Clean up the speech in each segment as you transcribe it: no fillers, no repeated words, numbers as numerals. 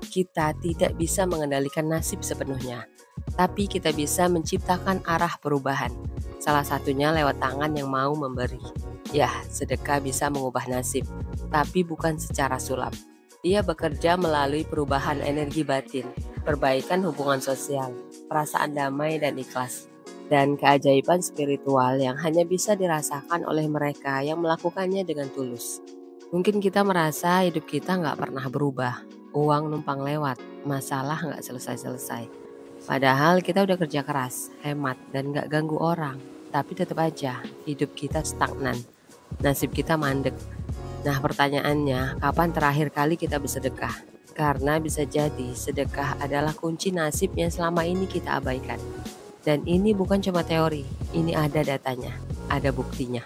Kita tidak bisa mengendalikan nasib sepenuhnya, tapi kita bisa menciptakan arah perubahan. Salah satunya lewat tangan yang mau memberi. Ya, sedekah bisa mengubah nasib, tapi bukan secara sulap. Ia bekerja melalui perubahan energi batin, perbaikan hubungan sosial, perasaan damai dan ikhlas, dan keajaiban spiritual yang hanya bisa dirasakan oleh mereka yang melakukannya dengan tulus. Mungkin kita merasa hidup kita nggak pernah berubah, uang numpang lewat, masalah nggak selesai-selesai. Padahal kita udah kerja keras, hemat, dan nggak ganggu orang. Tapi tetap aja hidup kita stagnan, nasib kita mandek. Nah pertanyaannya, kapan terakhir kali kita bersedekah? Karena bisa jadi sedekah adalah kunci nasib yang selama ini kita abaikan. Dan ini bukan cuma teori, ini ada datanya, ada buktinya.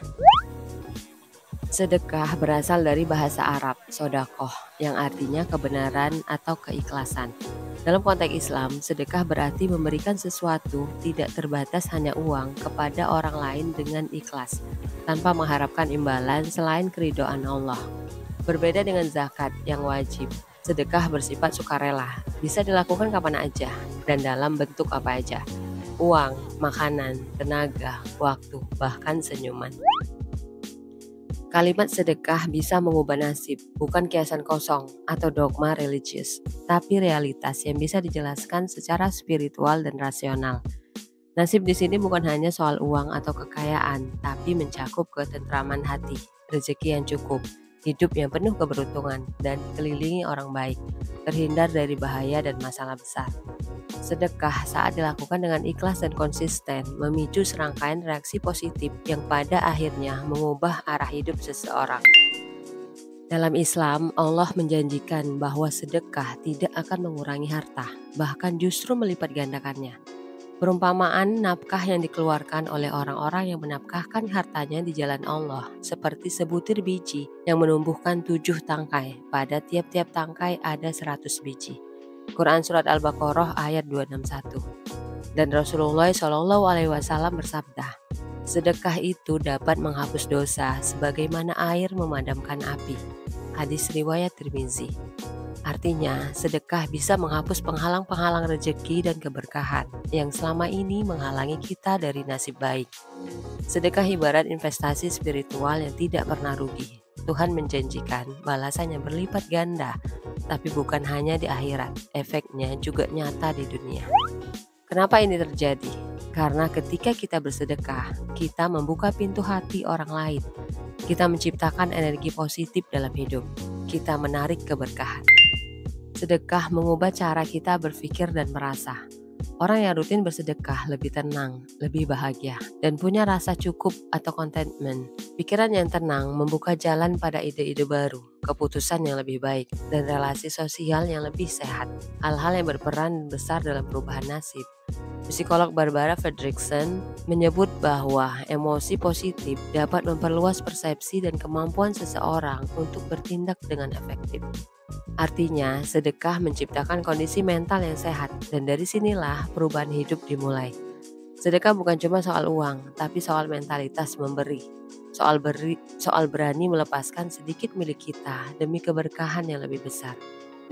Sedekah berasal dari bahasa Arab, sodakoh, yang artinya kebenaran atau keikhlasan. Dalam konteks Islam, sedekah berarti memberikan sesuatu tidak terbatas hanya uang kepada orang lain dengan ikhlas, tanpa mengharapkan imbalan selain keridhaan Allah. Berbeda dengan zakat yang wajib, sedekah bersifat sukarela, bisa dilakukan kapan aja dan dalam bentuk apa aja. Uang, makanan, tenaga, waktu, bahkan senyuman. Kalimat sedekah bisa mengubah nasib, bukan kiasan kosong atau dogma religius, tapi realitas yang bisa dijelaskan secara spiritual dan rasional. Nasib di sini bukan hanya soal uang atau kekayaan, tapi mencakup ketentraman hati, rezeki yang cukup, hidup yang penuh keberuntungan, dan dikelilingi orang baik, terhindar dari bahaya dan masalah besar. Sedekah saat dilakukan dengan ikhlas dan konsisten memicu serangkaian reaksi positif yang pada akhirnya mengubah arah hidup seseorang. Dalam Islam, Allah menjanjikan bahwa sedekah tidak akan mengurangi harta, bahkan justru melipat gandakannya. Perumpamaan nafkah yang dikeluarkan oleh orang-orang yang menafkahkan hartanya di jalan Allah seperti sebutir biji yang menumbuhkan 7 tangkai, pada tiap-tiap tangkai ada 100 biji. Quran Surat Al-Baqarah ayat 261. Dan Rasulullah SAW bersabda, sedekah itu dapat menghapus dosa sebagaimana air memadamkan api. Hadis riwayat Tirmizi. Artinya, sedekah bisa menghapus penghalang-penghalang rezeki dan keberkahan yang selama ini menghalangi kita dari nasib baik. Sedekah ibarat investasi spiritual yang tidak pernah rugi. Tuhan menjanjikan balasan yang berlipat ganda, tapi bukan hanya di akhirat, efeknya juga nyata di dunia. Kenapa ini terjadi? Karena ketika kita bersedekah, kita membuka pintu hati orang lain. Kita menciptakan energi positif dalam hidup. Kita menarik keberkahan. Sedekah mengubah cara kita berpikir dan merasa. Orang yang rutin bersedekah lebih tenang, lebih bahagia, dan punya rasa cukup atau contentment. Pikiran yang tenang membuka jalan pada ide-ide baru, keputusan yang lebih baik, dan relasi sosial yang lebih sehat. Hal-hal yang berperan besar dalam perubahan nasib. Psikolog Barbara Fredrickson menyebut bahwa emosi positif dapat memperluas persepsi dan kemampuan seseorang untuk bertindak dengan efektif. Artinya, sedekah menciptakan kondisi mental yang sehat, dan dari sinilah perubahan hidup dimulai. Sedekah bukan cuma soal uang, tapi soal mentalitas memberi. Soal berani melepaskan sedikit milik kita demi keberkahan yang lebih besar.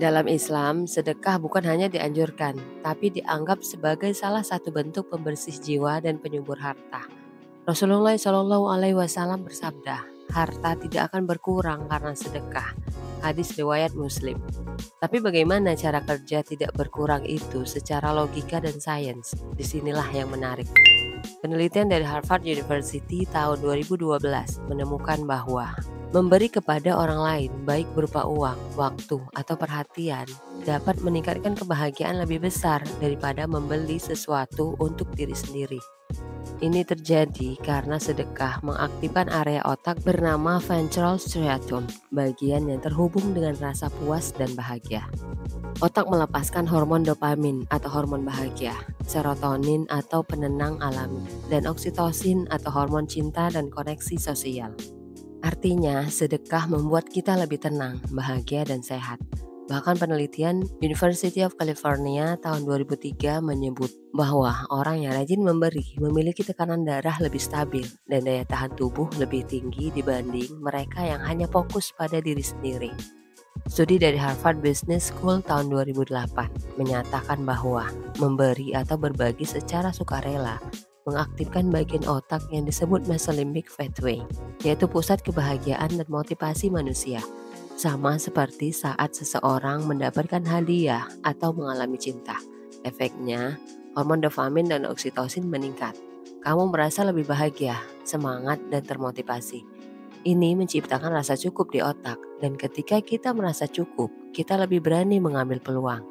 Dalam Islam, sedekah bukan hanya dianjurkan, tapi dianggap sebagai salah satu bentuk pembersih jiwa dan penyubur harta. Rasulullah SAW bersabda, harta tidak akan berkurang karena sedekah. Hadis riwayat Muslim. Tapi bagaimana cara kerja tidak berkurang itu secara logika dan sains? Disinilah yang menarik. Penelitian dari Harvard University tahun 2012 menemukan bahwa memberi kepada orang lain, baik berupa uang, waktu, atau perhatian, dapat meningkatkan kebahagiaan lebih besar daripada membeli sesuatu untuk diri sendiri. Ini terjadi karena sedekah mengaktifkan area otak bernama ventral striatum, bagian yang terhubung dengan rasa puas dan bahagia. Otak melepaskan hormon dopamin atau hormon bahagia, serotonin atau penenang alami, dan oksitosin atau hormon cinta dan koneksi sosial. Artinya, sedekah membuat kita lebih tenang, bahagia, dan sehat. Bahkan penelitian University of California tahun 2003 menyebut bahwa orang yang rajin memberi memiliki tekanan darah lebih stabil dan daya tahan tubuh lebih tinggi dibanding mereka yang hanya fokus pada diri sendiri. Studi dari Harvard Business School tahun 2008 menyatakan bahwa memberi atau berbagi secara sukarela mengaktifkan bagian otak yang disebut mesolimbic pathway, yaitu pusat kebahagiaan dan motivasi manusia. Sama seperti saat seseorang mendapatkan hadiah atau mengalami cinta. Efeknya, hormon dopamin dan oksitosin meningkat. Kamu merasa lebih bahagia, semangat, dan termotivasi. Ini menciptakan rasa cukup di otak, dan ketika kita merasa cukup, kita lebih berani mengambil peluang.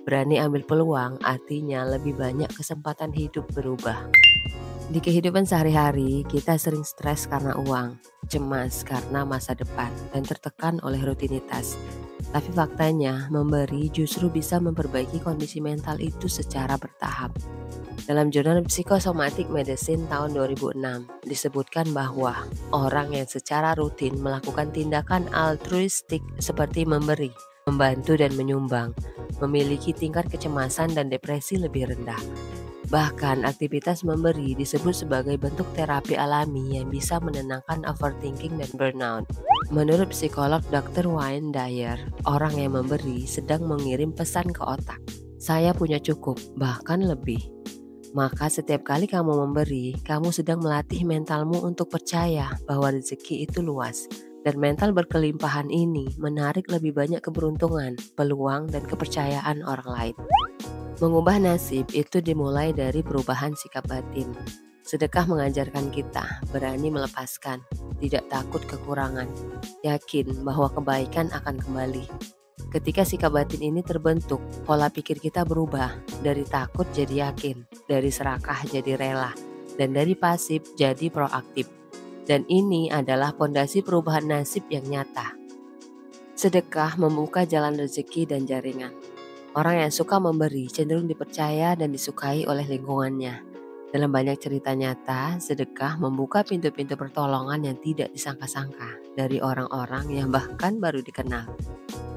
Berani ambil peluang artinya lebih banyak kesempatan hidup berubah. Di kehidupan sehari-hari, kita sering stres karena uang, cemas karena masa depan, dan tertekan oleh rutinitas. Tapi faktanya, memberi justru bisa memperbaiki kondisi mental itu secara bertahap. Dalam jurnal Psychosomatic Medicine tahun 2006, disebutkan bahwa orang yang secara rutin melakukan tindakan altruistik seperti memberi, membantu dan menyumbang, memiliki tingkat kecemasan dan depresi lebih rendah. Bahkan aktivitas memberi disebut sebagai bentuk terapi alami yang bisa menenangkan overthinking dan burnout. Menurut psikolog Dr. Wayne Dyer, orang yang memberi sedang mengirim pesan ke otak. Saya punya cukup, bahkan lebih. Maka setiap kali kamu memberi, kamu sedang melatih mentalmu untuk percaya bahwa rezeki itu luas. Dan mental berkelimpahan ini menarik lebih banyak keberuntungan, peluang, dan kepercayaan orang lain. Mengubah nasib itu dimulai dari perubahan sikap batin. Sedekah mengajarkan kita berani melepaskan, tidak takut kekurangan, yakin bahwa kebaikan akan kembali. Ketika sikap batin ini terbentuk, pola pikir kita berubah dari takut jadi yakin, dari serakah jadi rela, dan dari pasif jadi proaktif. Dan ini adalah fondasi perubahan nasib yang nyata. Sedekah membuka jalan rezeki dan jaringan. Orang yang suka memberi cenderung dipercaya dan disukai oleh lingkungannya. Dalam banyak cerita nyata, sedekah membuka pintu-pintu pertolongan yang tidak disangka-sangka dari orang-orang yang bahkan baru dikenal.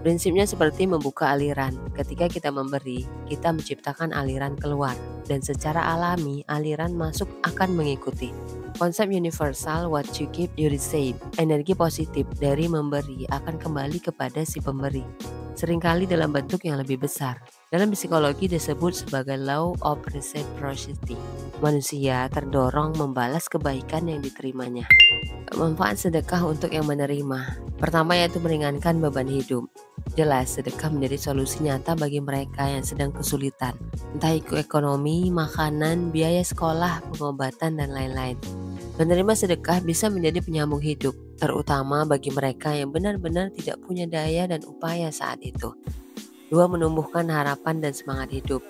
Prinsipnya seperti membuka aliran. Ketika kita memberi, kita menciptakan aliran keluar, dan secara alami aliran masuk akan mengikuti. Konsep universal what you give you receive. Energi positif dari memberi akan kembali kepada si pemberi, seringkali dalam bentuk yang lebih besar. Dalam psikologi disebut sebagai law of reciprocity. Manusia terdorong membalas kebaikan yang diterimanya. Manfaat sedekah untuk yang menerima. Pertama yaitu meringankan beban hidup. Jelas sedekah menjadi solusi nyata bagi mereka yang sedang kesulitan, entah itu ekonomi, makanan, biaya sekolah, pengobatan, dan lain-lain. Penerima sedekah bisa menjadi penyambung hidup, terutama bagi mereka yang benar-benar tidak punya daya dan upaya saat itu. 2. Menumbuhkan harapan dan semangat hidup.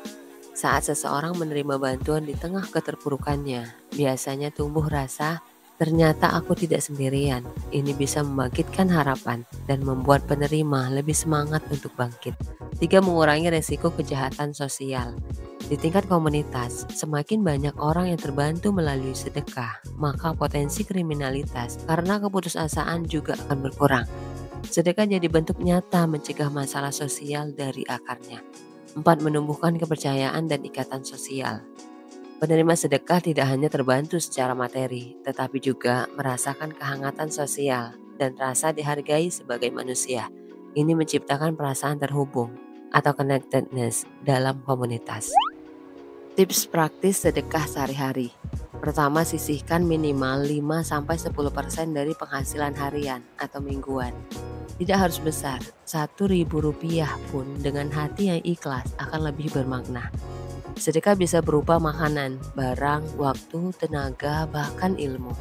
Saat seseorang menerima bantuan di tengah keterpurukannya, biasanya tumbuh rasa, ternyata aku tidak sendirian. Ini bisa membangkitkan harapan dan membuat penerima lebih semangat untuk bangkit. 3. Mengurangi resiko kejahatan sosial. Di tingkat komunitas, semakin banyak orang yang terbantu melalui sedekah, maka potensi kriminalitas karena keputusasaan juga akan berkurang. Sedekah jadi bentuk nyata mencegah masalah sosial dari akarnya. 4. Menumbuhkan kepercayaan dan ikatan sosial. Penerima sedekah tidak hanya terbantu secara materi, tetapi juga merasakan kehangatan sosial dan rasa dihargai sebagai manusia. Ini menciptakan perasaan terhubung atau connectedness dalam komunitas. Tips praktis sedekah sehari-hari. Pertama, sisihkan minimal 5-10% dari penghasilan harian atau mingguan. Tidak harus besar, Rp1.000 pun dengan hati yang ikhlas akan lebih bermakna. Sedekah bisa berupa makanan, barang, waktu, tenaga, bahkan ilmu.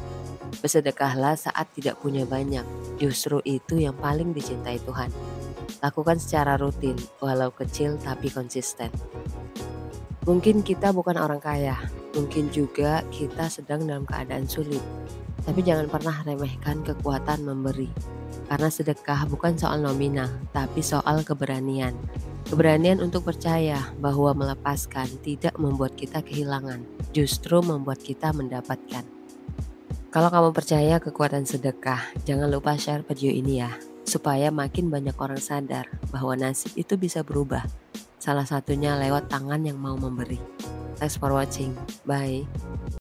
Bersedekahlah saat tidak punya banyak, justru itu yang paling dicintai Tuhan. Lakukan secara rutin, walau kecil tapi konsisten. Mungkin kita bukan orang kaya, mungkin juga kita sedang dalam keadaan sulit. Tapi jangan pernah remehkan kekuatan memberi. Karena sedekah bukan soal nominal, tapi soal keberanian. Keberanian untuk percaya bahwa melepaskan tidak membuat kita kehilangan, justru membuat kita mendapatkan. Kalau kamu percaya kekuatan sedekah, jangan lupa share video ini ya, supaya makin banyak orang sadar bahwa nasib itu bisa berubah. Salah satunya lewat tangan yang mau memberi. Thanks for watching. Bye.